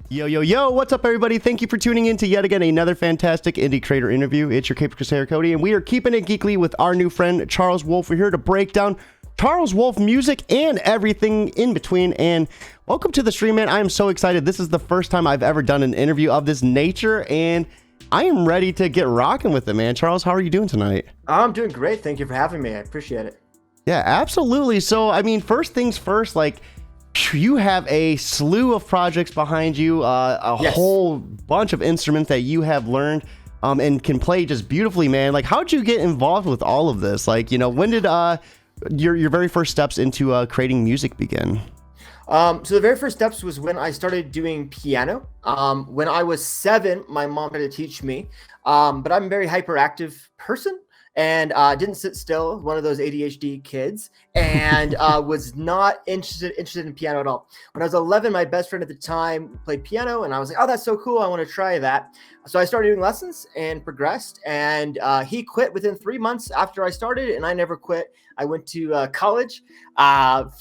Yo, yo, yo, what's up, everybody? Thank you for tuning in to yet again another fantastic indie creator interview. It's your Cape Crusader Cody, and we are keeping it geekly with our new friend, Charles Wolf. We're here to break down Charles Wolf music and everything in between. And welcome to the stream, man. I am so excited. This is the first time I've ever done an interview of this nature, and I am ready to get rocking with it, man. Charles, how are you doing tonight? I'm doing great. Thank you for having me. I appreciate it. Yeah, absolutely. So, I mean, first things first, like, you have a slew of projects behind you, Yes. whole bunch of instruments that you have learned and can play just beautifully, man. Like, how'd you get involved with all of this? Like, you know, when did your very first steps into creating music begin? So the very first steps was when I started doing piano. When I was 7, my mom had to teach me, but I'm a very hyperactive person. And didn't sit still, one of those ADHD kids, and was not interested in piano at all. When I was 11, my best friend at the time played piano, and I was like, oh, that's so cool. I want to try that. So I started doing lessons and progressed, and he quit within 3 months after I started, and I never quit. I went to college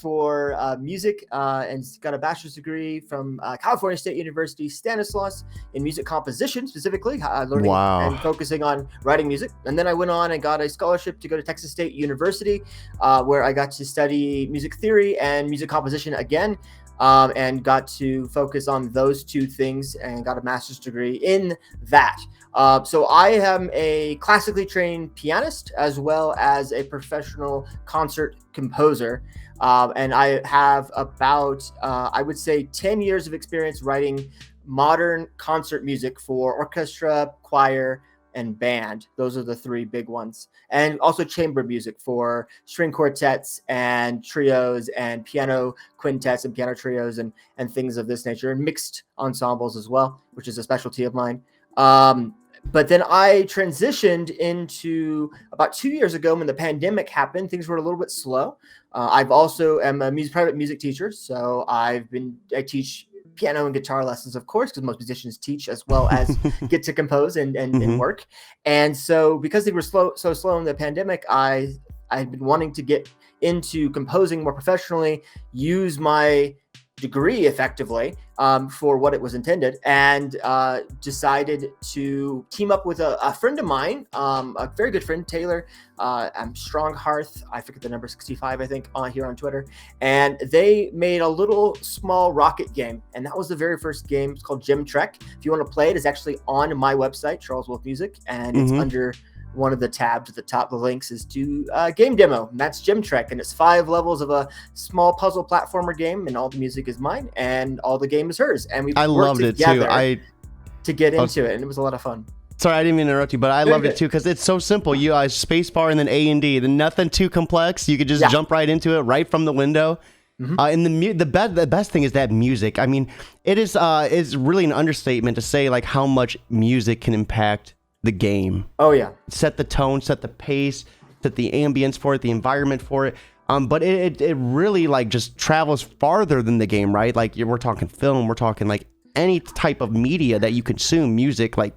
for music and got a bachelor's degree from California State University, Stanislaus, in music composition specifically, learning and focusing on writing music. And then I went on and got a scholarship to go to Texas State University, where I got to study music theory and music composition again. And got to focus on those two things and got a master's degree in that. So I am a classically trained pianist as well as a professional concert composer. And I have about, I would say, 10 years of experience writing modern concert music for orchestra, choir, and band. Those are the 3 big ones. And also chamber music for string quartets and trios and piano quintets and piano trios and things of this nature, and mixed ensembles as well, which is a specialty of mine. But then I transitioned into about 2 years ago when the pandemic happened. Things were a little bit slow. I've also am a private music teacher. So I teach piano and guitar lessons, of course, because most musicians teach as well as get to compose and work. And so because they were so slow in the pandemic, I've been wanting to get into composing more professionally, use my degree effectively for what it was intended, and decided to team up with a friend of mine, a very good friend, Taylor. I'm Strong Hearth. I forget the number, 65, I think, here on Twitter. And they made a little small rocket game, and that was the very first game. It's called Gem Trek. If you want to play it, it's actually on my website, Charles Wolf Music, and it's under one of the tabs at the top. The links is to game demo, and that's Gem Trek, and it's 5 levels of a small puzzle platformer game, and all the music is mine, and all the game is hers. And we worked together to get into it, and it was a lot of fun. Sorry, I didn't mean to interrupt you, but I loved it too because it's so simple. You space bar and then A and D, then nothing too complex. You could just jump right into it, right from the window. And the best thing is that music. I mean, it is really an understatement to say like how much music can impact the game. Oh yeah, set the tone, set the pace, set the ambience for it, the environment for it. But it really like just travels farther than the game, right? Like we're talking film, we're talking like any type of media that you consume. Music like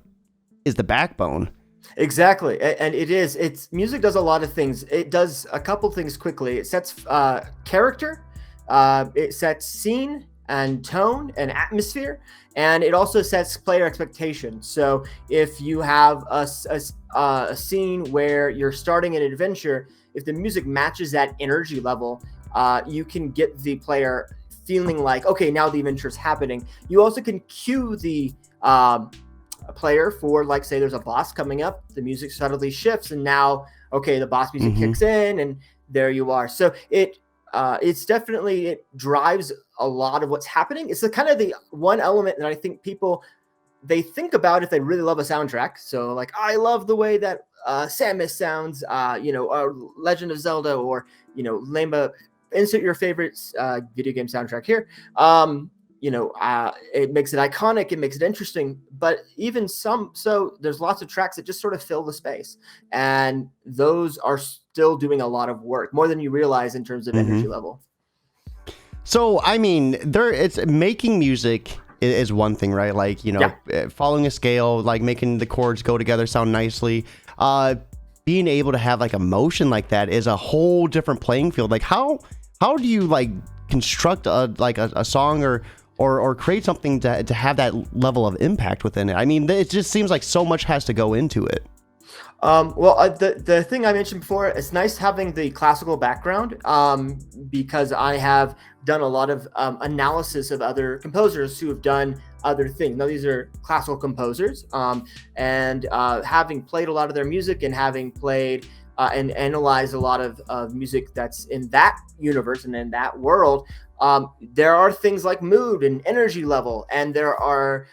is the backbone. Exactly, and it's music does a lot of things. It does a couple things quickly. It sets character, it sets scene and tone and atmosphere, and it also sets player expectations. So if you have a scene where you're starting an adventure, if the music matches that energy level, you can get the player feeling like, okay, now the adventure is happening. You also can cue the player for, like, say there's a boss coming up, the music suddenly shifts, and now, okay, the boss music kicks in, and there you are. So it's definitely, it drives a lot of what's happening. It's the kind of the one element that I think people, they think about if they really love a soundtrack. So like, I love the way that Samus sounds, or Legend of Zelda, or, name insert your favorite video game soundtrack here. It makes it iconic, it makes it interesting, but even so there's lots of tracks that just sort of fill the space, and those are still doing a lot of work, more than you realize in terms of energy level. So, I mean, it's making music is one thing, right? Like, following a scale, like making the chords go together, sound nicely. Being able to have like emotion like that is a whole different playing field. Like how do you like construct a song or or create something to have that level of impact within it? I mean, it just seems like so much has to go into it. The thing I mentioned before, it's nice having the classical background, because I have done a lot of analysis of other composers who have done other things. Now, these are classical composers, and having played a lot of their music and having played and analyzed a lot of music that's in that universe and in that world, there are things like mood and energy level, and there are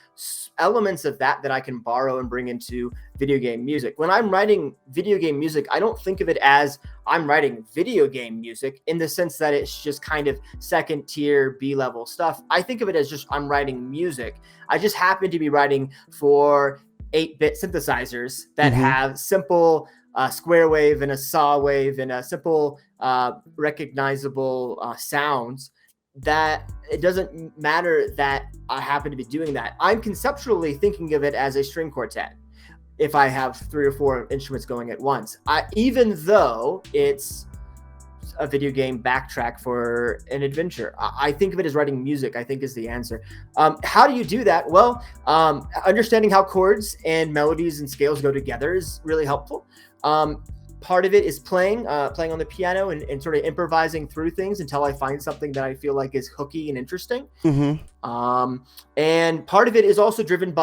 elements of that I can borrow and bring into video game music. When I'm writing video game music, I don't think of it as I'm writing video game music in the sense that it's just kind of second tier B-level stuff. I think of it as just I'm writing music. I just happen to be writing for 8-bit synthesizers that have simple square wave and a saw wave and a simple recognizable sounds, that it doesn't matter that I happen to be doing that. I'm conceptually thinking of it as a string quartet if I have 3 or 4 instruments going at once. Even though it's a video game backtrack for an adventure, I think of it as writing music, I think, is the answer. How do you do that? Well, understanding how chords and melodies and scales go together is really helpful. Part of it is playing on the piano and sort of improvising through things until I find something that I feel like is hooky and interesting. And part of it is also driven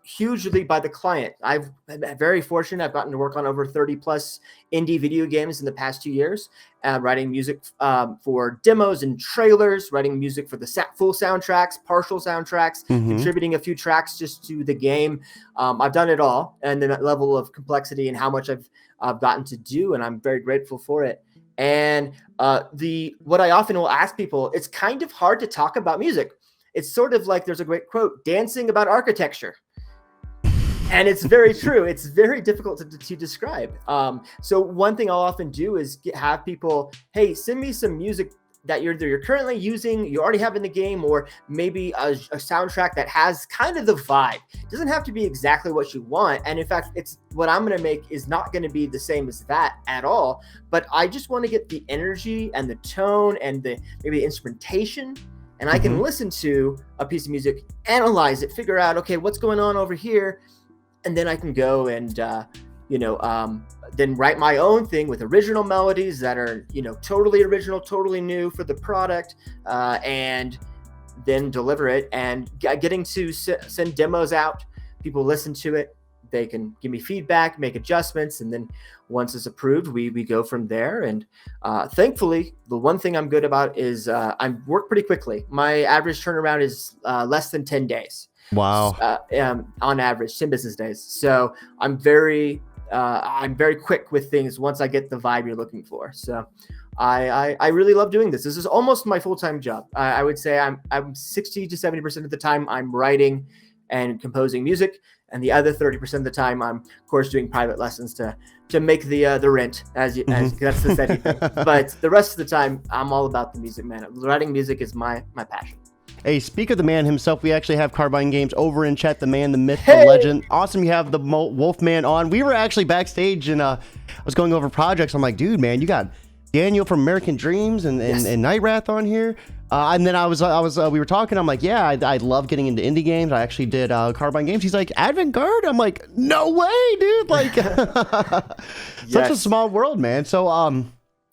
hugely by the client. I'm very fortunate. I've gotten to work on over 30 plus indie video games in the past 2 years, writing music for demos and trailers, writing music for the full soundtracks, partial soundtracks, contributing a few tracks just to the game. I've done it all, and then that level of complexity and how much I've gotten to do, and I'm very grateful for it. And what I often will ask people, it's kind of hard to talk about music. It's sort of like there's a great quote, dancing about architecture. And it's very true. It's very difficult to describe. So one thing I'll often do is have people, hey, send me some music that you're currently using, you already have in the game, or maybe a soundtrack that has kind of the vibe. It doesn't have to be exactly what you want. And in fact, it's what I'm going to make is not going to be the same as that at all. But I just want to get the energy and the tone and maybe the instrumentation. And I can listen to a piece of music, analyze it, figure out, okay, what's going on over here. And then I can go and, then write my own thing with original melodies that are, totally original, totally new for the product, and then deliver it. And getting to send demos out, people listen to it, they can give me feedback, make adjustments, and then once it's approved, we go from there. And thankfully, the one thing I'm good about is I work pretty quickly. My average turnaround is less than 10 days. Wow. On average, 10 business days. So I'm very quick with things once I get the vibe you're looking for. So I really love doing this. This is almost my full-time job. I would say I'm 60 to 70% of the time I'm writing and composing music, and the other 30% of the time I'm, of course, doing private lessons to make the rent, as that's the steady thing. But the rest of the time, I'm all about the music, man. Writing music is my passion. Hey, speak of the man himself, we actually have Carbine Games over in chat, the man, the myth, the legend. Awesome you have the Wolfman on. We were actually backstage and I was going over projects. I'm like, dude, man, you got Daniel from American Dreams and Night Wrath on here. And then we were talking. I'm like, yeah, I love getting into indie games. I actually did Carbine Games. He's like, Avant-Garde? I'm like, no way, dude. Like, such a small world, man. So,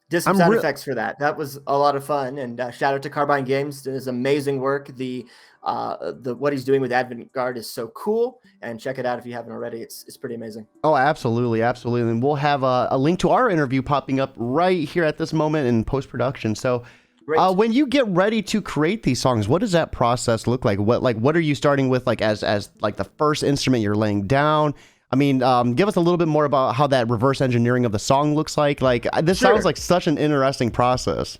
did some sound effects for that. That was a lot of fun. And shout out to Carbine Games. Does amazing work. The what he's doing with Avant-Garde is so cool. And check it out if you haven't already. It's pretty amazing. Oh, absolutely, absolutely. And we'll have a link to our interview popping up right here at this moment in post-production. So when you get ready to create these songs, what does that process look like? What are you starting with, like as like the first instrument you're laying down? I mean, give us a little bit more about how that reverse engineering of the song looks like. Like, this sounds like such an interesting process.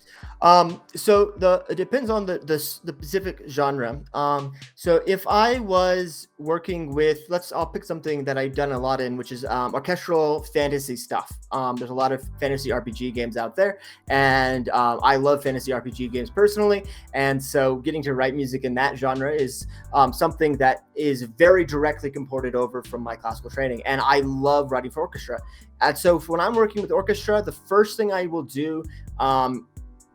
So it depends on the specific genre. So if I was working with, I'll pick something that I've done a lot in, which is orchestral fantasy stuff. There's a lot of fantasy RPG games out there, and I love fantasy RPG games personally. And so getting to write music in that genre is something that is very directly comported over from my classical training. And I love writing for orchestra. And so when I'm working with orchestra, the first thing I will do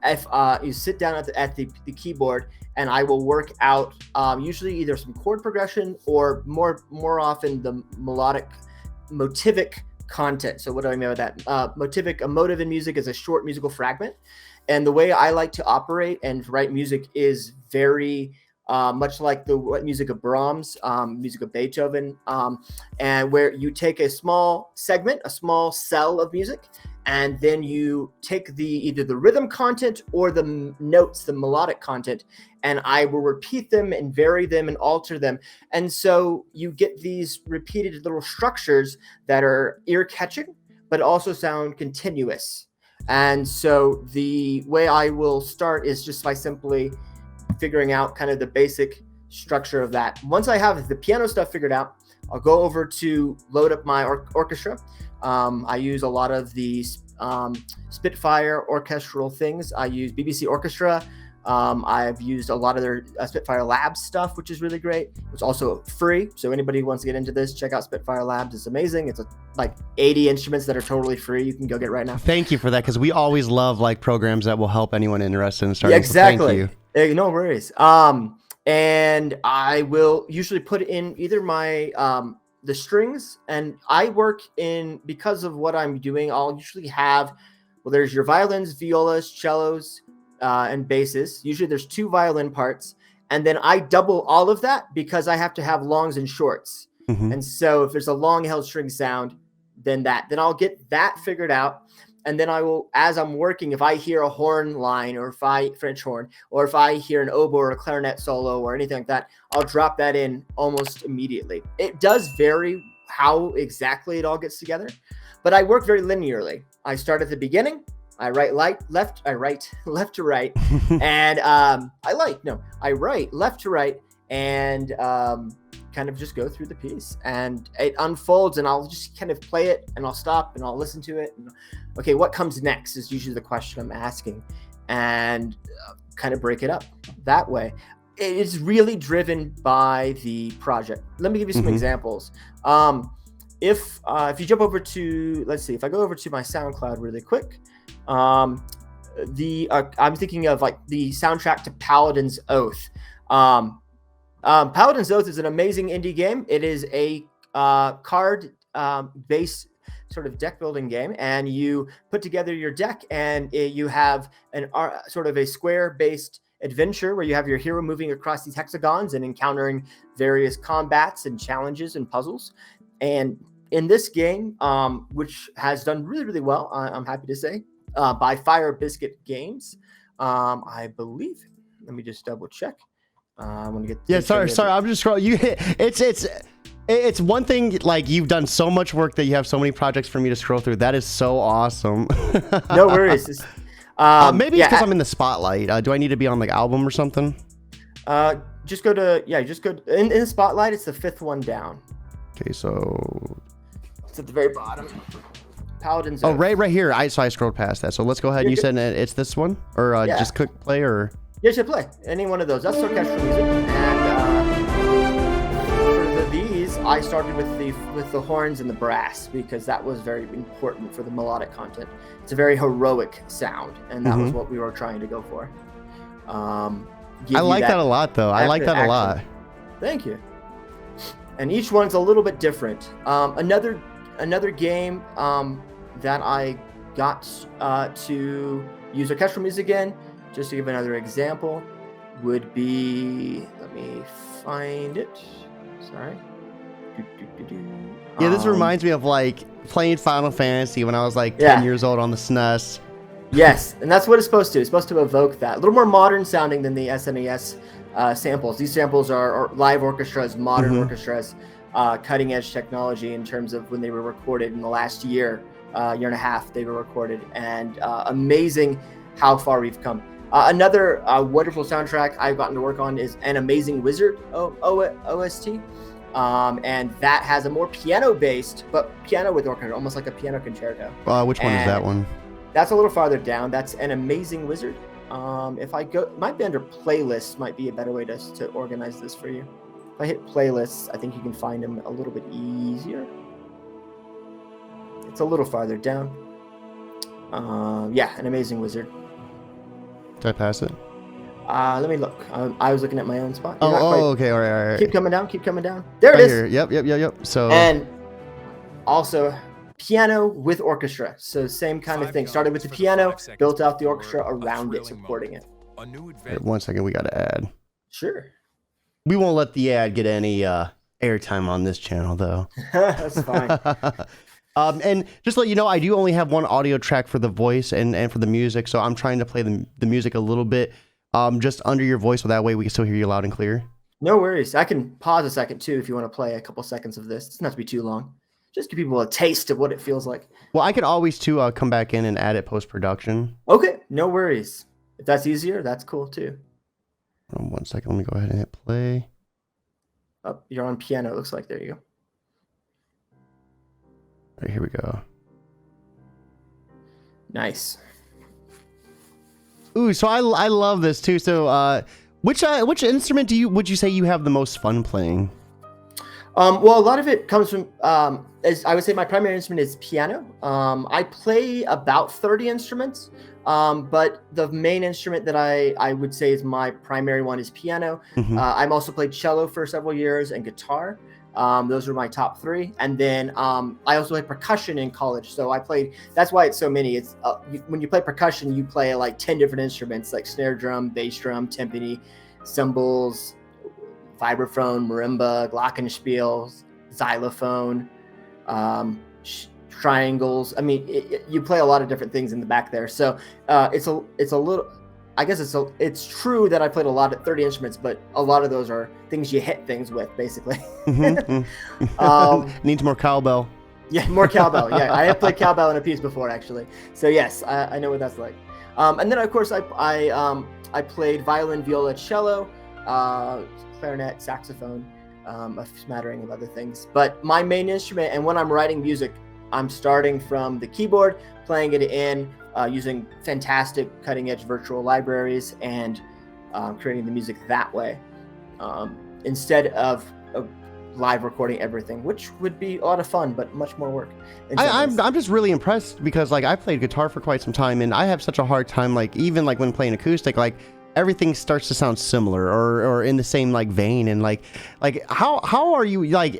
if you sit down at the keyboard, and I will work out usually either some chord progression or more often the motivic content. So what do I mean by that? A motive in music is a short musical fragment. And the way I like to operate and write music is very much like the music of Brahms, music of Beethoven, and where you take a small segment, a small cell of music, and then you take either the rhythm content or the notes, the melodic content, and I will repeat them and vary them and alter them. And so you get these repeated little structures that are ear-catching, but also sound continuous. And so the way I will start is just by simply figuring out kind of the basic structure of that. Once I have the piano stuff figured out, I'll go over to load up my orchestra. I use a lot of these Spitfire orchestral things. I use BBC Orchestra. I've used a lot of their Spitfire Labs stuff, which is really great. It's also free, so anybody who wants to get into this, check out Spitfire Labs. It's amazing. It's like 80 instruments that are totally free. You can go get right now. Thank you for that, because we always love like programs that will help anyone interested in starting. Yeah, exactly. So thank you. No worries. And I will usually put in either my the strings, and I work in, because of what I'm doing, I'll usually have, well, there's your violins, violas, cellos, and basses. Usually there's 2 violin parts, and then I double all of that because I have to have longs and shorts. Mm-hmm. And so if there's a long held string sound, then I'll get that figured out. And then I will, as I'm working, if I hear a horn line, or French horn, or if I hear an oboe or a clarinet solo or anything like that, I'll drop that in almost immediately. It does vary how exactly it all gets together, but I work very linearly. I start at the beginning, I write left to right, and I write left to right, and kind of just go through the piece, and it unfolds, and I'll just kind of play it, and I'll stop, and I'll listen to it, and okay, what comes next is usually the question I'm asking, and kind of break it up that way. It is really driven by the project. Let me give you some examples. If you jump over to, let's see, if I go over to my SoundCloud really quick, I'm thinking of like the soundtrack to Paladin's Oath. Paladin's Oath is an amazing indie game. It is a card based sort of deck building game, and you put together your deck, and you have sort of a square based adventure where you have your hero moving across these hexagons and encountering various combats and challenges and puzzles. And in this game, which has done really, really well, I'm happy to say, by Fire Biscuit Games, I believe. Let me just double check. I want to get. Sorry. I'm just scrolling. You hit. It's one thing, like, you've done so much work that you have so many projects for me to scroll through. That is so awesome. No worries. Maybe it's because I'm in the spotlight. Do I need to be on like album or something? Just go to in the spotlight. It's the 5th one down. Okay, so it's at the very bottom. Paladin's Oath. Oh, right here. I scrolled past that. So let's go ahead. You said it's this one, or just click play, or you should play any one of those. That's orchestral music, and for these, I started with the horns and the brass because that was very important for the melodic content. It's a very heroic sound, and that was what we were trying to go for. I like that a lot, though. I like that a lot. Thank you. And each one's a little bit different. Another game that I got to use orchestral music in, just to give another example, would be, let me find it. Sorry. Yeah, this reminds me of like playing Final Fantasy when I was like 10 years old on the SNES. Yes, and that's what it's supposed to. It's supposed to evoke that. A little more modern sounding than the SNES samples. These samples are live orchestras, modern orchestras, cutting edge technology in terms of when they were recorded in the last year and a half they were recorded, and amazing how far we've come. Another wonderful soundtrack I've gotten to work on is An Amazing Wizard OST. And that has a more piano-based, but piano with orchestra, almost like a piano concerto. Which one is that one? That's a little farther down. That's An Amazing Wizard. If I go, it might be under playlists, might be a better way to organize this for you. If I hit playlists, I think you can find them a little bit easier. It's a little farther down. An Amazing Wizard. Did I pass it? Let me look. I was looking at my own spot. Okay, all right. Keep coming down. There it right is. Here. Yep. So and also piano with orchestra. So same kind of thing. Started with the piano, built out the orchestra around it, supporting it. wait, 1 second, we got to add. Sure. We won't let the ad get any airtime on this channel, though. That's fine. And just to let you know, I do only have one audio track for the voice and for the music, so I'm trying to play the music a little bit just under your voice, so that way we can still hear you loud and clear. No worries. I can pause a second, too, if you want to play a couple seconds of this. It doesn't have to be too long. Just give people a taste of what it feels like. Well, I could always, too, come back in and add it post-production. Okay, no worries. If that's easier, that's cool, too. 1 second, let me go ahead and hit play. Oh, you're on piano, it looks like. There you go. All right, here we go. Nice. Ooh, so I love this, too. So which instrument would you say you have the most fun playing? Well, a lot of it comes from, as I would say, my primary instrument is piano. I play about 30 instruments, but the main instrument that I would say is my primary one is piano. Mm-hmm. I've also played cello for several years and guitar. Those are my top three. And then I also played percussion in college. So I played, that's why it's so many. It's when you play percussion, you play like 10 different instruments like snare drum, bass drum, timpani, cymbals, vibraphone, marimba, glockenspiel, xylophone, triangles. I mean, you play a lot of different things in the back there. So it's a little, I guess it's true that I played a lot of 30 instruments, but a lot of those are things you hit things with, basically. Needs more cowbell. Yeah, more cowbell. Yeah, I have played cowbell in a piece before, actually. So yes, I know what that's like. And then of course I played violin, viola, cello, clarinet, saxophone, a smattering of other things. But my main instrument, and when I'm writing music, I'm starting from the keyboard, playing it in, using fantastic cutting-edge virtual libraries, and creating the music that way, instead of live recording everything, which would be a lot of fun, but much more work. I'm just really impressed because like I played guitar for quite some time, and I have such a hard time, like even like when playing acoustic, like everything starts to sound similar or in the same like vein, and like how are you like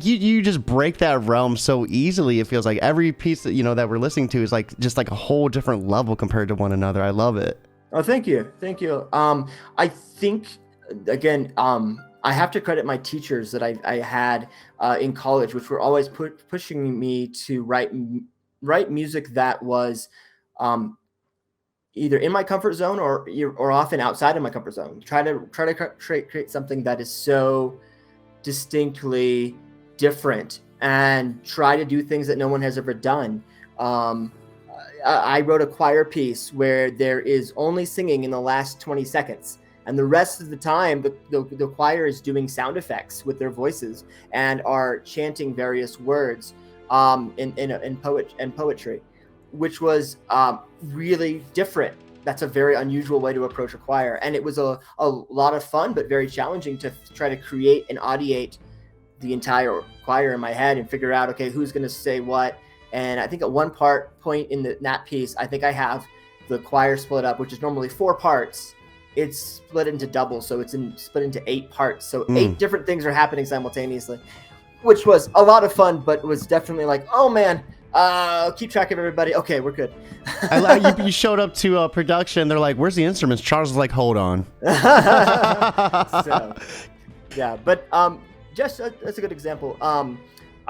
you just break that realm so easily. It feels like every piece that that we're listening to is like just like a whole different level compared to one another. I love it. Oh, thank you. I think again, I have to credit my teachers that I had in college, which were always pushing me to write music that was either in my comfort zone or often outside of my comfort zone. Try to create something that is so distinctly different, and try to do things that no one has ever done. I wrote a choir piece where there is only singing in the last 20 seconds. And the rest of the time, the choir is doing sound effects with their voices and are chanting various words in poetry, which was really different. That's a very unusual way to approach a choir. And it was a lot of fun, but very challenging to try to create and audiate the entire choir in my head and figure out, okay, who's going to say what. And I think at one point in that piece, I think I have the choir split up, which is normally 4 parts. It's split into doubles, so it's split into 8 parts. So 8 different things are happening simultaneously, which was a lot of fun, but was definitely like, oh man, keep track of everybody. Okay, we're good. I like you showed up to production. They're like, "Where's the instruments?" Charles was like, "Hold on." So, yeah, but that's a good example.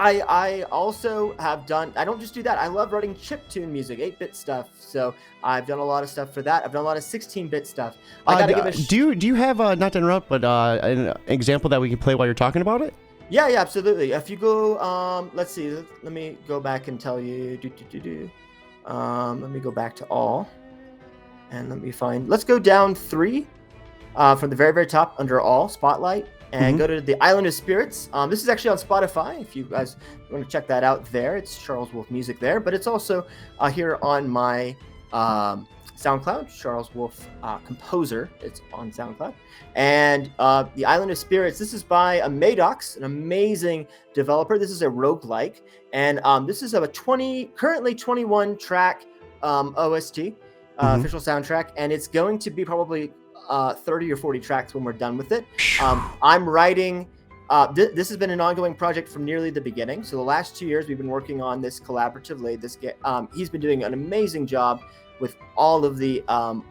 I also have done, I don't just do that. I love writing chiptune music, 8-bit stuff. So I've done a lot of stuff for that. I've done a lot of 16-bit stuff. I gotta give do you have, not to interrupt, but an example that we can play while you're talking about it? Yeah, absolutely. If you go, let's see, let me go back and tell you, let me go back to all, and let me find, let's go down 3 from the very, very top under all, Spotlight. And go to the Island of Spirits. This is actually on Spotify. If you guys want to check that out there, it's Charles Wolf Music there. But it's also here on my SoundCloud, Charles Wolf Composer. It's on SoundCloud. And the Island of Spirits, this is by Madox, an amazing developer. This is a roguelike. And this is a currently 21 track OST. official soundtrack, and it's going to be probably 30 or 40 tracks when we're done with it. I'm writing. This has been an ongoing project from nearly the beginning. So the last 2 years, we've been working on this collaboratively. He's been doing an amazing job with all of the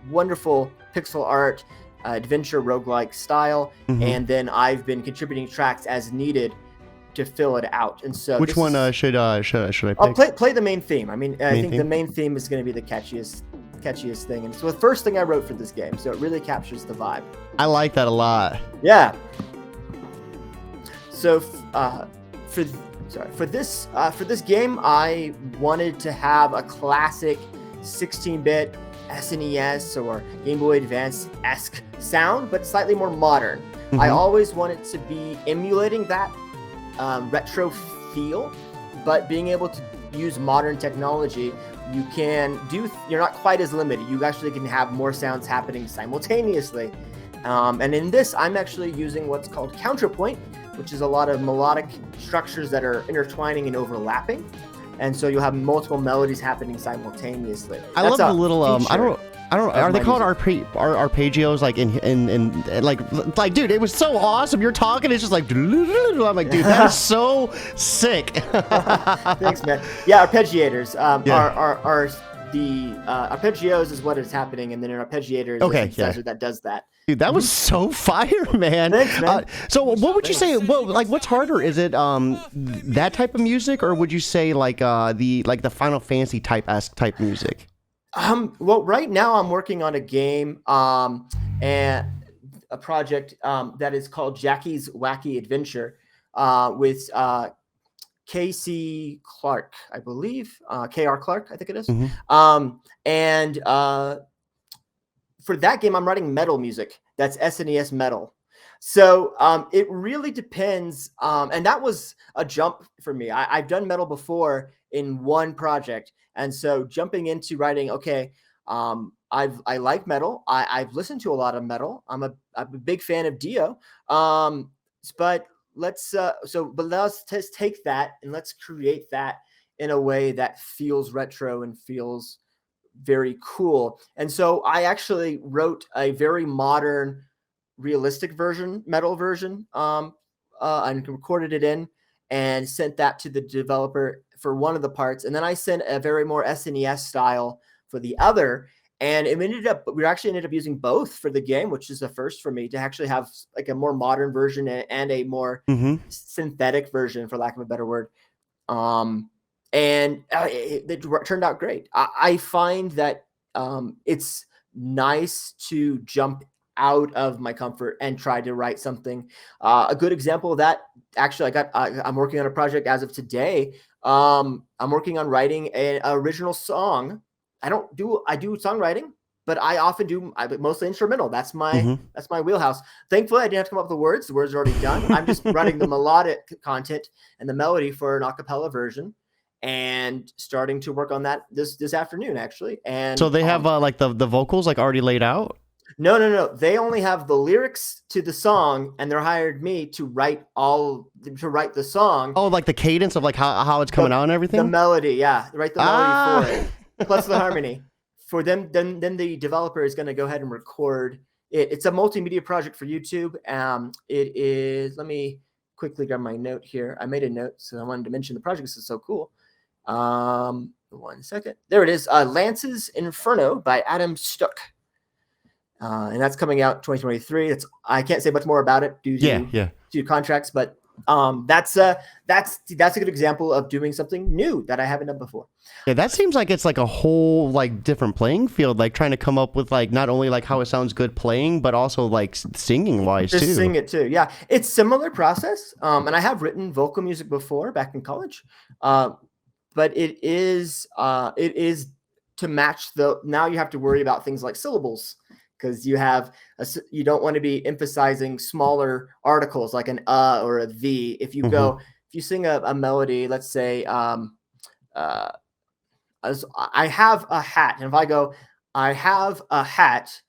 wonderful pixel art, adventure roguelike style, and then I've been contributing tracks as needed to fill it out. And so, which one should I pick? I'll play the main theme. I mean, I think the main theme is going to be the catchiest thing, and so the first thing I wrote for this game, so it really captures the vibe. I like that a lot. Yeah. So for this game, I wanted to have a classic 16-bit SNES or Game Boy Advance-esque sound, but slightly more modern. I always wanted to be emulating that retro feel, but being able to use modern technology. You're not quite as limited. You actually can have more sounds happening simultaneously. And in this, I'm actually using what's called counterpoint, which is a lot of melodic structures that are intertwining and overlapping. And so you'll have multiple melodies happening simultaneously. I love the little I don't are they called arpeggios, like in like dude, it was so awesome. You're talking, it's just like I'm like, dude, that is so sick. Thanks, man. Yeah, arpeggiators are the arpeggios is what is happening, and then an arpeggiator is a synthesizer that does that. Dude, that was so fire, man. Thanks, man. So what would you say? Well, like, what's harder? Is it that type of music, or would you say like the Final Fantasy type music? Well, right now I'm working on a game and a project that is called Jackie's Wacky Adventure with KC Clark, I believe, KR Clark, I think it is. And for that game, I'm writing metal music. That's SNES metal. So it really depends. And that was a jump for me. I've done metal before in one project. And so jumping into writing, I like metal. I've listened to a lot of metal. I'm a big fan of Dio. But let's just take that and let's create that in a way that feels retro and feels very cool. And so I actually wrote a very modern, realistic metal version, and recorded it in and sent that to the developer for one of the parts. And then I sent a very more SNES style for the other. And we actually ended up using both for the game, which is a first for me to actually have like a more modern version and a more synthetic version, for lack of a better word. And it turned out great. I find that it's nice to jump out of my comfort and try to write something. A good example of that, actually, I'm working on a project as of today. I'm working on writing an original song. I do songwriting, but I often do mostly instrumental. That's my wheelhouse. Thankfully, I didn't have to come up with the words. The words are already done. I'm just writing the melodic content and the melody for an a cappella version, and starting to work on that this afternoon, actually. And so they have like the vocals like already laid out? No. They only have the lyrics to the song, and they're hired me to write the song. Oh, like the cadence of like how it's coming out and everything? The melody, yeah. Write the melody for it. Plus the harmony. For them, then the developer is going to go ahead and record it. It's a multimedia project for YouTube. It is, let me quickly grab my note here. I made a note, so I wanted to mention the project. This is so cool. 1 second. There it is. Lance's Inferno by Adam Stuck. And that's coming out 2023. I can't say much more about it due to contracts, but that's a good example of doing something new that I haven't done before. Yeah, that seems like it's like a whole like different playing field, like trying to come up with like not only like how it sounds good playing, but also like singing wise too. Just sing it too. Yeah, it's similar process. And I have written vocal music before back in college, but it is to match now you have to worry about things like syllables. Because you don't want to be emphasizing smaller articles like an or a the. If you sing a melody, let's say I have a hat, and if I go I have a hat,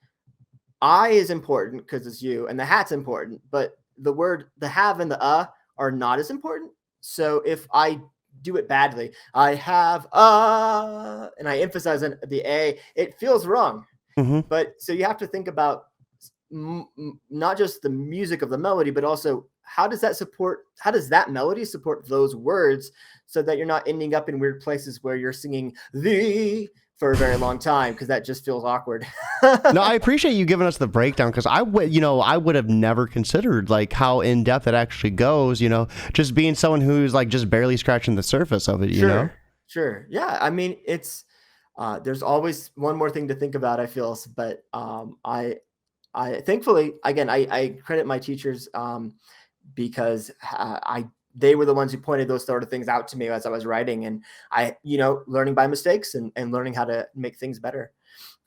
I is important because it's you, and the hat's important, but the have and the are not as important. So if I do it badly. I have and I emphasize on the A. It feels wrong, but so you have to think about not just the music of the melody, but also how does that melody support those words, so that you're not ending up in weird places where you're singing the for a very long time, because that just feels awkward. No, I appreciate you giving us the breakdown, because I would have never considered like how in depth it actually goes. Just being someone who's like just barely scratching the surface of it. Sure. Yeah. I mean, it's there's always one more thing to think about, I feel, but I thankfully, again, I credit my teachers because they were the ones who pointed those sort of things out to me as I was writing, and learning by mistakes and learning how to make things better.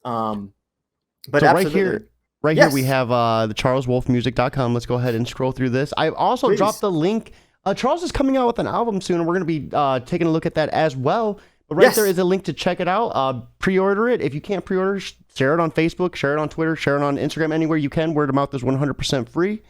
But so right here we have the charleswolfmusic.com. Let's go ahead and scroll through this. I've also dropped the link. Charles is coming out with an album soon, and we're going to be taking a look at that as well. But there is a link to check it out. Pre-order it. If you can't pre-order, share it on Facebook, share it on Twitter, share it on Instagram, anywhere you can. Word of mouth is 100% free.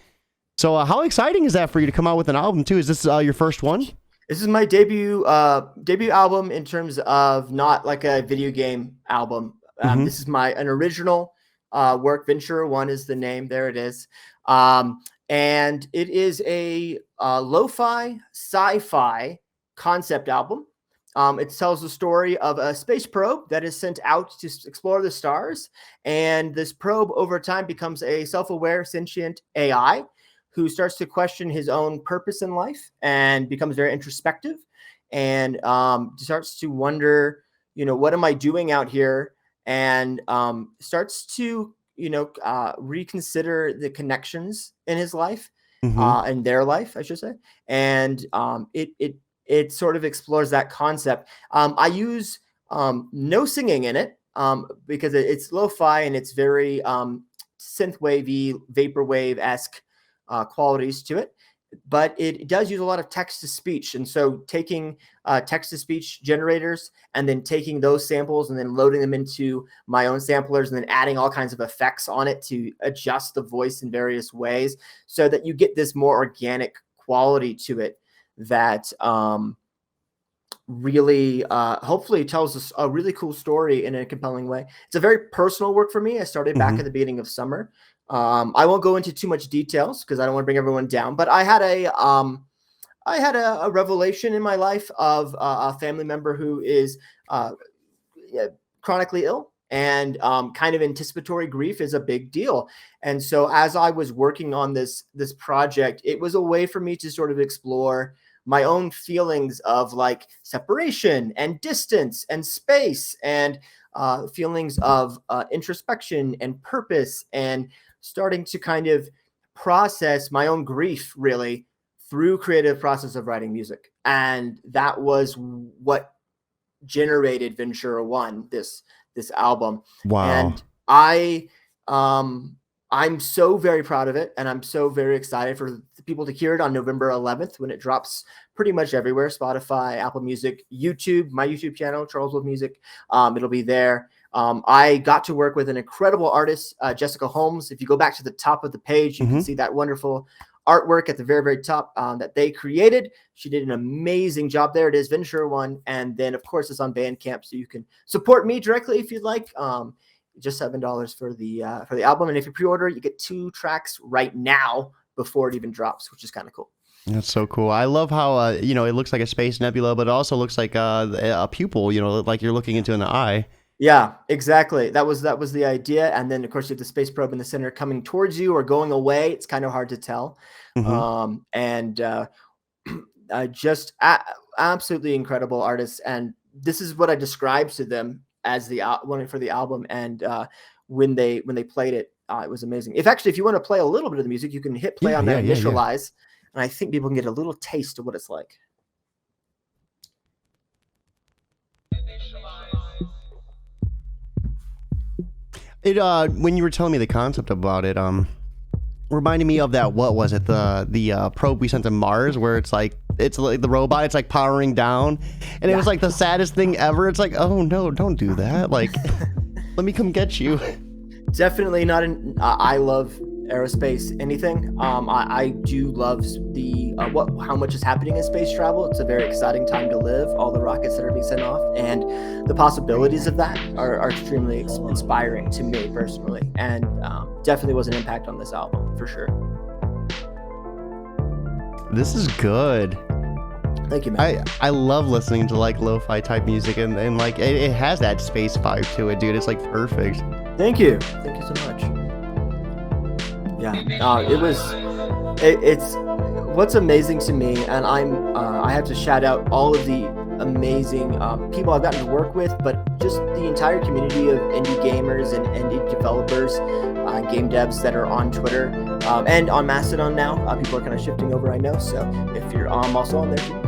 So how exciting is that for you to come out with an album too? Is this your first one? This is my debut album in terms of not like a video game album. This is an original work. Ventura One is the name. There it is. And it is a lo-fi sci-fi concept album. It tells the story of a space probe that is sent out to explore the stars. And this probe over time becomes a self-aware, sentient AI who starts to question his own purpose in life and becomes very introspective and starts to wonder, what am I doing out here? And starts to, reconsider the connections in his life, in their life, I should say. And it sort of explores that concept. I use no singing in it because it's lo-fi and it's very synthwavy, vaporwave-esque qualities to it. But it does use a lot of text-to-speech. And so taking text-to-speech generators and then taking those samples and then loading them into my own samplers and then adding all kinds of effects on it to adjust the voice in various ways so that you get this more organic quality to it that really hopefully tells us a really cool story in a compelling way. It's a very personal work for me. I started back at the beginning of summer. I won't go into too much details because I don't want to bring everyone down, but I had a revelation in my life of a family member who is chronically ill, and kind of anticipatory grief is a big deal. And so as I was working on this project, it was a way for me to sort of explore my own feelings of like separation and distance and space and feelings of introspection and purpose, and starting to kind of process my own grief really through creative process of writing music. And that was what generated Ventura One, this album. Wow. And I'm so very proud of it, and I'm so very excited for people to hear it on November 11th when it drops pretty much everywhere: Spotify, Apple Music, YouTube, my YouTube channel, Charles Wolf Music. It'll be there. I got to work with an incredible artist, Jessica Holmes. If you go back to the top of the page, you can see that wonderful artwork at the very, very top that they created. She did an amazing job there. It is Ventura One. And then, of course, it's on Bandcamp, so you can support me directly if you'd like. Just $7 for the album. And if you pre-order, you get 2 tracks right now before it even drops, which is kind of cool. That's so cool. I love how, it looks like a space nebula, but it also looks like a pupil, like you're looking into an eye. Yeah, exactly. That was the idea. And then, of course, you have the space probe in the center coming towards you or going away. It's kind of hard to tell. Just absolutely incredible artists. And this is what I described to them as the one for the album. And when they played it, it was amazing. If you want to play a little bit of the music, you can hit play on that initialize. And I think people can get a little taste of what it's like. It when you were telling me the concept about it, reminded me of that. What was it? The probe we sent to Mars, where it's like the robot. It's like powering down, and it was like the saddest thing ever. It's like, oh no, don't do that. Like, let me come get you. Definitely not I love aerospace anything. I do love the how much is happening in space travel. It's a very exciting time to live. All the rockets that are being sent off, and the possibilities of that are extremely inspiring to me personally, and definitely was an impact on this album for sure. This is good. Thank you, man. I love listening to like lo-fi type music, and like it has that space vibe to it, dude. It's like perfect. Thank you so much. Yeah, it's what's amazing to me, and I have to shout out all of the amazing people I've gotten to work with, but just the entire community of indie gamers and indie developers, game devs that are on Twitter and on Mastodon now. People are kind of shifting over, I know. So if you're also on there too,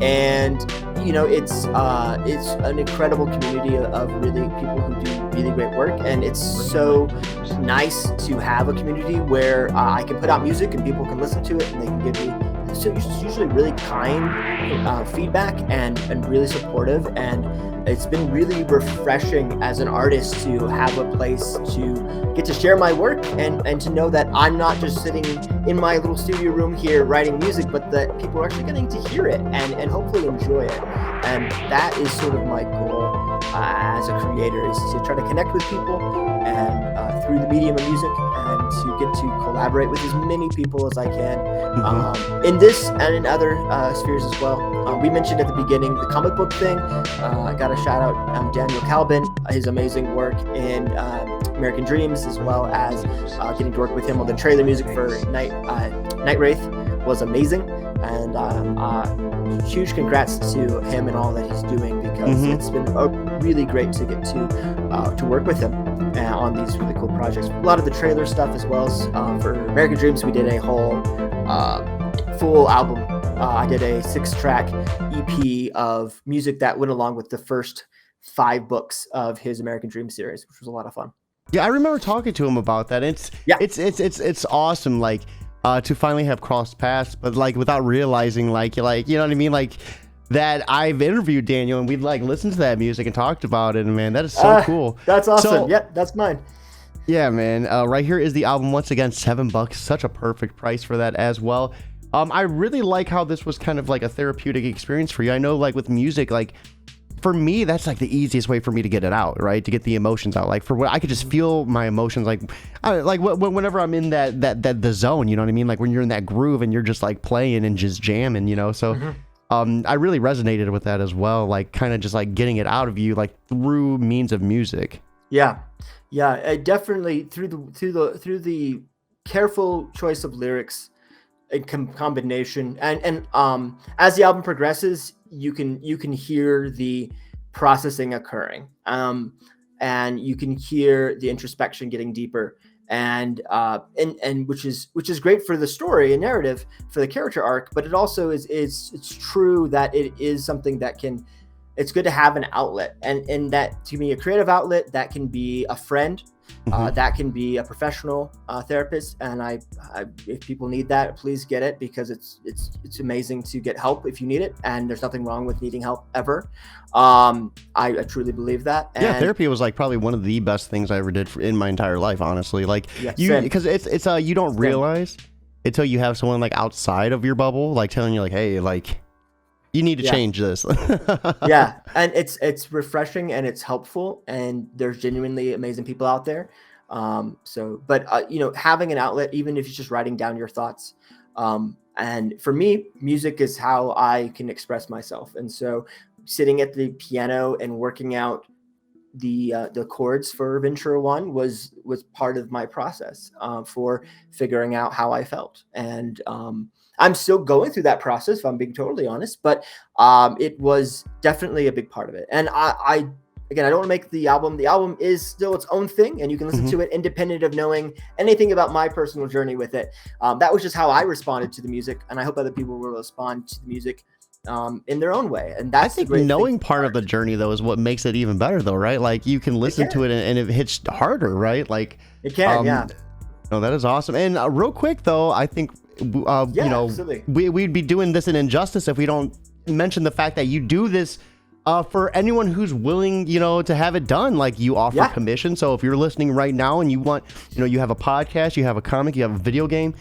and you know, it's an incredible community of really people who do really great work, and it's so nice to have a community where I can put out music and people can listen to it and they can give me usually really kind feedback and really supportive, and it's been really refreshing as an artist to have a place to get to share my work and to know that I'm not just sitting in my little studio room here writing music, but that people are actually getting to hear it and hopefully enjoy it. And that is sort of my goal as a creator, is to try to connect with people and through the medium of music, and to get to collaborate with as many people as I can in this and in other spheres as well. We mentioned at the beginning the comic book thing. I got to shout out Daniel Calvin, his amazing work in American Dreams, as well as getting to work with him on the trailer music for Night Wraith was amazing. And huge congrats to him and all that he's doing, because it's been really great to get to work with him on these really cool projects. A lot of the trailer stuff, as well as for American Dreams, we did a whole full album. I did a 6-track EP of music that went along with the first 5 books of his American Dream series, which was a lot of fun. Yeah, I remember talking to him about that. It's awesome, like to finally have crossed paths, but like without realizing, like you know what I mean, like that I've interviewed Daniel and we've like listened to that music and talked about it, and man, that is so cool. That's awesome. So, yeah, that's mine. Yeah, man. Right here is the album. Once again, $7, such a perfect price for that as well. I really like how this was kind of like a therapeutic experience for you. I know, like with music, like for me, that's like the easiest way for me to get it out, right? To get the emotions out. Like for what I could just feel my emotions, whenever I'm in that the zone, you know what I mean? Like when you're in that groove and you're just like playing and just jamming, you know? So I really resonated with that as well. Like kind of just like getting it out of you, like through means of music. Yeah. Definitely through the careful choice of lyrics and combination, and as the album progresses, you can hear the processing occurring, and you can hear the introspection getting deeper, and which is great for the story and narrative, for the character arc. But it also it's true that it is something that it's good to have an outlet, and that to me, a creative outlet that can be a friend, that can be a professional therapist, and I if people need that, please get it, because it's amazing to get help if you need it, and there's nothing wrong with needing help ever. I truly believe that. And therapy was like probably one of the best things I ever did in my entire life, honestly. Like because it's you don't realize until you have someone like outside of your bubble like telling you like, hey, like you need to change this. Yeah, and it's refreshing and it's helpful, and there's genuinely amazing people out there. But having an outlet, even if you're just writing down your thoughts, and for me, music is how I can express myself. And so, sitting at the piano and working out the chords for Ventura 1 was part of my process for figuring out how I felt. And I'm still going through that process, if I'm being totally honest, but it was definitely a big part of it. And I don't want to make the album is still its own thing, and you can listen to it independent of knowing anything about my personal journey with it. That was just how I responded to the music, and I hope other people will respond to the music in their own way. And that's, I think, knowing part of the journey though is what makes it even better though, right? Like you can listen to it and it hits harder, right? Like it can. No, that is awesome. And real quick though, I think absolutely. we'd be doing this an injustice if we don't mention the fact that you do this for anyone who's willing, to have it done. Like you offer commission. So if you're listening right now and you want, you have a podcast, you have a comic, you have a video game,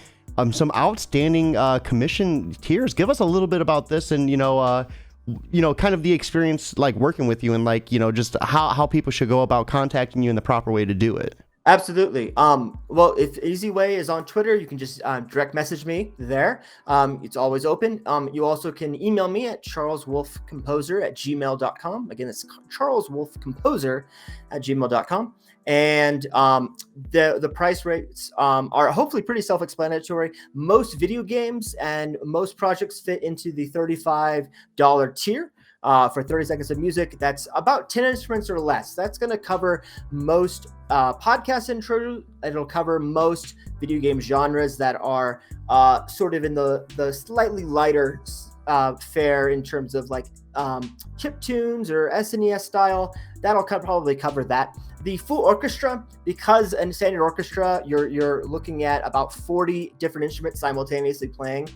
some outstanding commission tiers. Give us a little bit about this, and kind of the experience like working with you, and like just how people should go about contacting you and the proper way to do it. Absolutely. Well, if easy way is on Twitter, you can just direct message me there. It's always open. You also can email me at charleswolfcomposer@gmail.com. Again, it's charleswolfcomposer@gmail.com. And the price rates are hopefully pretty self-explanatory. Most video games and most projects fit into the $35 tier. For 30 seconds of music, that's about 10 instruments or less. That's going to cover most podcast intro. It'll cover most video game genres that are sort of in the slightly lighter fare in terms of like chip tunes or SNES style. That'll probably cover that. The full orchestra, because in standard orchestra, you're looking at about 40 different instruments simultaneously playing.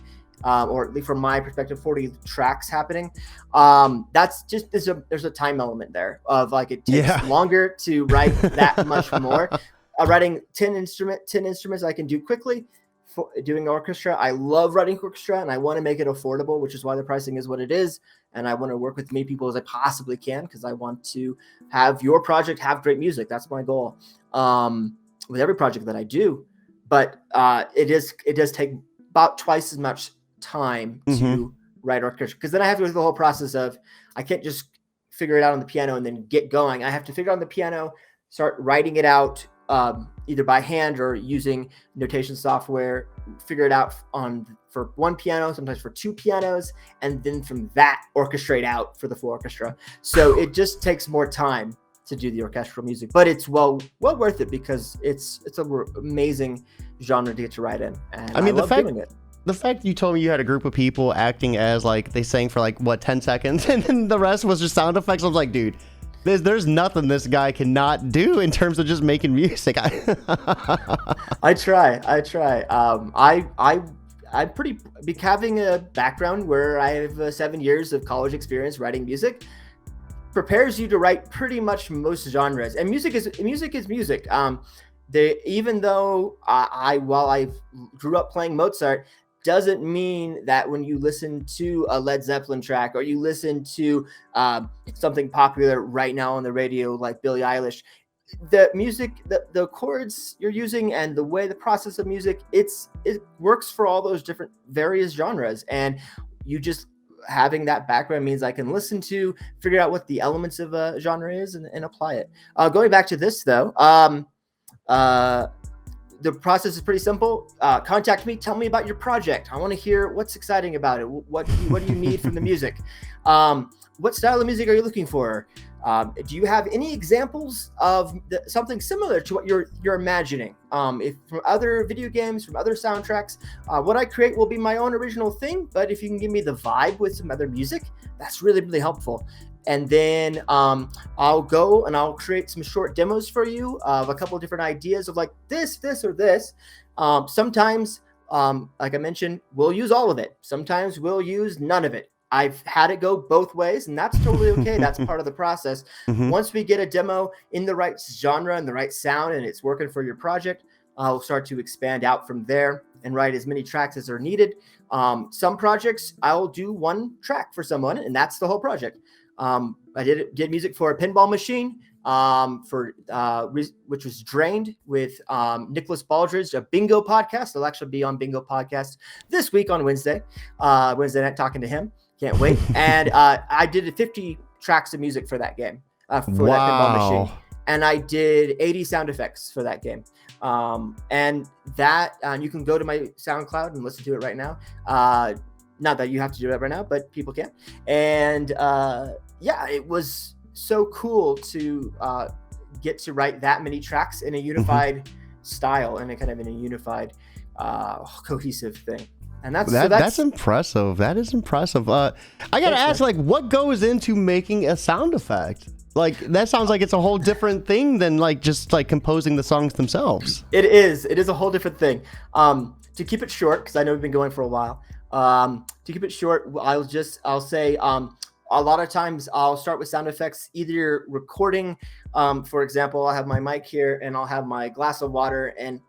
Or at least from my perspective, 40 tracks happening. That's just there's a time element there of like it takes longer to write that much more. Writing 10 instruments I can do quickly. For doing orchestra, I love writing orchestra, and I want to make it affordable, which is why the pricing is what it is. And I want to work with as many people as I possibly can, because I want to have your project have great music. That's my goal with every project that I do. But it does take about twice as much time to write orchestra, because then I have to go through the whole process of I can't just figure it out on the piano and then get going. I have to figure out on the piano, start writing it out either by hand or using notation software, figure it out for one piano, sometimes for two pianos, and then from that orchestrate out for the full orchestra. So it just takes more time to do the orchestral music, but it's well worth it, because it's an amazing genre to get to write in, and I love doing it. The fact you told me you had a group of people acting as like they sang for like 10 seconds and then the rest was just sound effects. I was like, dude, there's nothing this guy cannot do in terms of just making music. I try. I'm pretty having a background where I have 7 years of college experience writing music prepares you to write pretty much most genres, and music is music. Even though while I grew up playing Mozart, doesn't mean that when you listen to a Led Zeppelin track or you listen to something popular right now on the radio like Billie Eilish, the music, the chords you're using and the way the process of music, it works for all those different various genres. And you just having that background means I can listen to, figure out what the elements of a genre is and apply it. Going back to this though, the process is pretty simple. Contact me. Tell me about your project. I want to hear what's exciting about it. What do you need from the music? What style of music are you looking for? Do you have any examples of something similar to what you're imagining? If from other video games, from other soundtracks, what I create will be my own original thing. But if you can give me the vibe with some other music, that's really, really helpful. And then I'll go and I'll create some short demos for you of a couple of different ideas of like this, or this. Sometimes, like I mentioned, we'll use all of it. Sometimes we'll use none of it. I've had it go both ways, and that's totally okay. That's part of the process. Once we get a demo in the right genre and the right sound and it's working for your project, I'll start to expand out from there and write as many tracks as are needed. Some projects, I'll do one track for someone, and that's the whole project. I did music for a pinball machine which was Drained with Nicholas Baldridge, a bingo podcast. I'll actually be on bingo podcast this week on Wednesday night talking to him. Can't wait. And I did 50 tracks of music for that game, for that pinball machine. And I did 80 sound effects for that game. And that you can go to my SoundCloud and listen to it right now. Not that you have to do that right now, but people can. And it was so cool to get to write that many tracks in a unified style and in a unified, cohesive thing. And that's impressive. That is impressive. I gotta ask, like, what goes into making a sound effect? Like, that sounds like it's a whole different thing than like just like composing the songs themselves. It is a whole different thing. To keep it short, because I know we've been going for a while. To keep it short, I'll say a lot of times I'll start with sound effects, either recording. For example, I'll have my mic here and I'll have my glass of water, and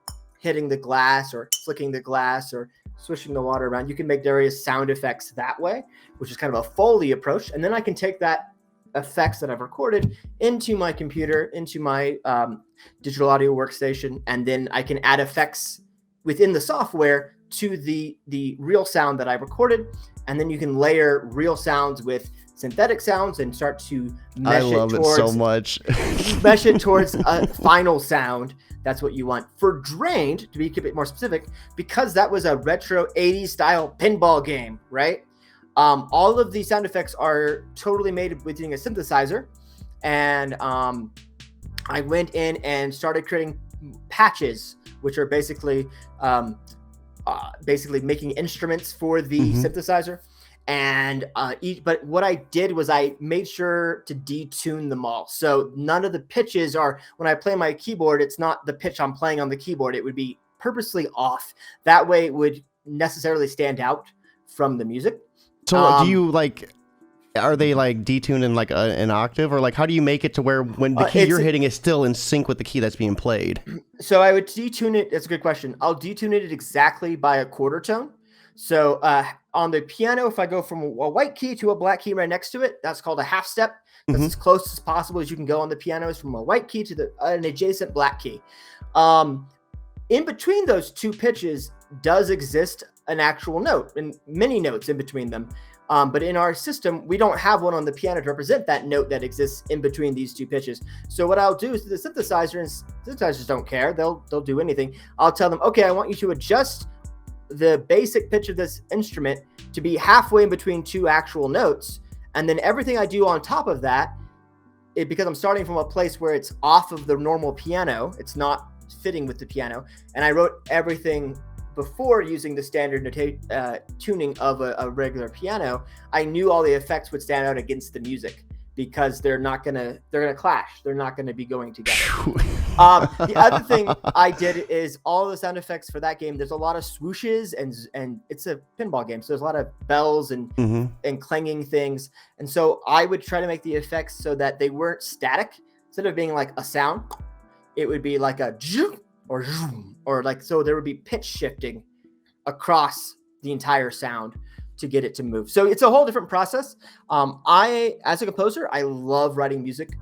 hitting the glass or flicking the glass or swishing the water around. You can make various sound effects that way, which is kind of a Foley approach. And then I can take that effects that I've recorded into my computer, into my digital audio workstation, and then I can add effects within the software to the real sound that I recorded. And then you can layer real sounds with synthetic sounds and start to mesh it so much. Mesh it towards a final sound. That's what you want. For Drained, to be a bit more specific, because that was a retro 80s style pinball game, right? All of these sound effects are totally made using a synthesizer. And I went in and started creating patches, which are basically making instruments for the synthesizer. And but what I did was I made sure to detune them all. So none of the pitches are, when I play my keyboard, it's not the pitch I'm playing on the keyboard. It would be purposely off. That way it would necessarily stand out from the music. So do you are they detuned in an octave, or how do you make it to where when the key you're hitting is still in sync with the key that's being played? So I would detune it. That's a good question. I'll detune it exactly by a quarter tone. So on the piano, if I go from a white key to a black key right next to it, that's called a half step. That's as close as possible as you can go on the piano, is from a white key to an adjacent black key. In between those two pitches does exist an actual note, and many notes in between them. But in our system, we don't have one on the piano to represent that note that exists in between these two pitches. So what I'll do is the synthesizer, and synthesizers don't care. They'll do anything. I'll tell them, okay, I want you to adjust the basic pitch of this instrument to be halfway in between two actual notes. And then everything I do on top of that, because I'm starting from a place where it's off of the normal piano, it's not fitting with the piano. And I wrote everything before using the standard tuning of a regular piano. I knew all the effects would stand out against the music, because they're gonna clash. They're not gonna be going together. The other thing I did is all the sound effects for that game. There's a lot of swooshes and it's a pinball game, so there's a lot of bells and clanging things. And so I would try to make the effects so that they weren't static. Instead of being like a sound, it would be like a or so there would be pitch shifting across the entire sound to get it to move. So it's a whole different process. As a composer, I love writing music.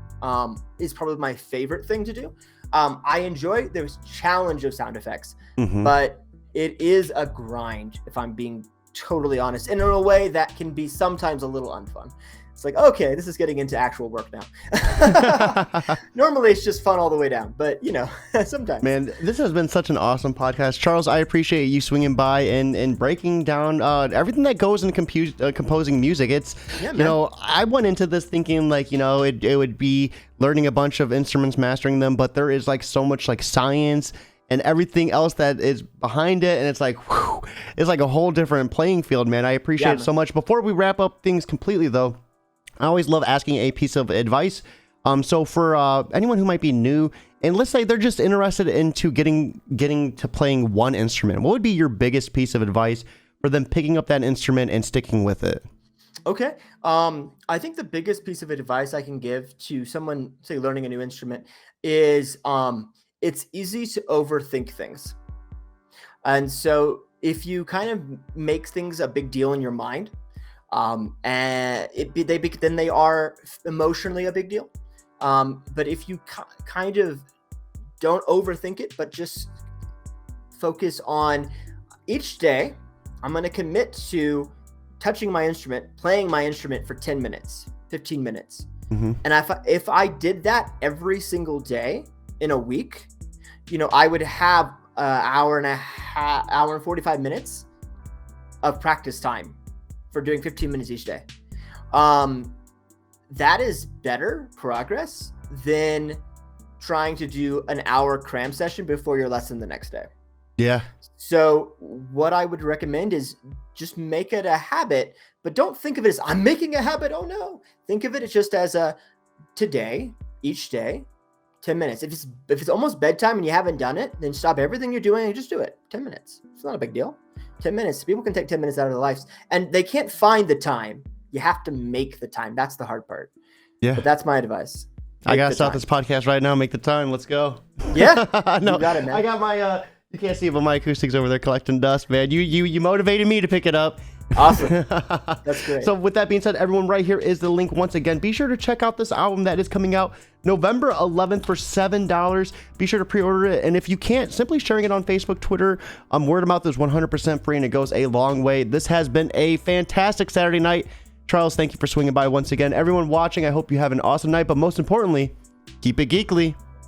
It's probably my favorite thing to do. I enjoy the challenge of sound effects, but it is a grind, if I'm being totally honest, and in a way that can be sometimes a little unfun. It's like, okay, this is getting into actual work now. Normally it's just fun all the way down, but sometimes. Man, this has been such an awesome podcast. Charles, I appreciate you swinging by and breaking down everything that goes in composing music. It's, I went into this thinking it would be learning a bunch of instruments, mastering them, but there is so much science and everything else that is behind it. And it's it's a whole different playing field, man. I appreciate it so much. Before we wrap up things completely though, I always love asking a piece of advice. So for anyone who might be new, and let's say they're just interested into getting to playing one instrument, what would be your biggest piece of advice for them picking up that instrument and sticking with it? Okay. I think the biggest piece of advice I can give to someone, say, learning a new instrument is it's easy to overthink things. And so if you kind of make things a big deal in your mind, and then they are emotionally a big deal. But if you kind of don't overthink it, but just focus on each day, I'm going to commit to touching my instrument, playing my instrument for 10 minutes, 15 minutes. And if I did that every single day in a week, I would have an hour and 45 minutes of practice time for doing 15 minutes each day. That is better progress than trying to do an hour cram session before your lesson the next day. Yeah. So what I would recommend is just make it a habit, but don't think of it as I'm making a habit. Oh no. Think of it as just as today, each day, 10 minutes. If it's almost bedtime and you haven't done it, then stop everything you're doing and just do it. 10 minutes. It's not a big deal. 10 minutes. People can take 10 minutes out of their lives, and they can't find the time. You have to make the time. That's the hard part. Yeah. But that's my advice. I got to stop this podcast right now. Make the time. Let's go. Yeah. No, you got it, man. I got my You can't see it, but my acoustic's over there collecting dust, man. You motivated me to pick it up. Awesome. That's great. So with that being said, everyone, right here is the link once again. Be sure to check out this album that is coming out November 11th for $7. Be sure to pre-order it. And if you can't, simply sharing it on Facebook, Twitter, word of mouth is 100% free and it goes a long way. This has been a fantastic Saturday night. Charles, thank you for swinging by once again. Everyone watching, I hope you have an awesome night, but most importantly, keep it geekly.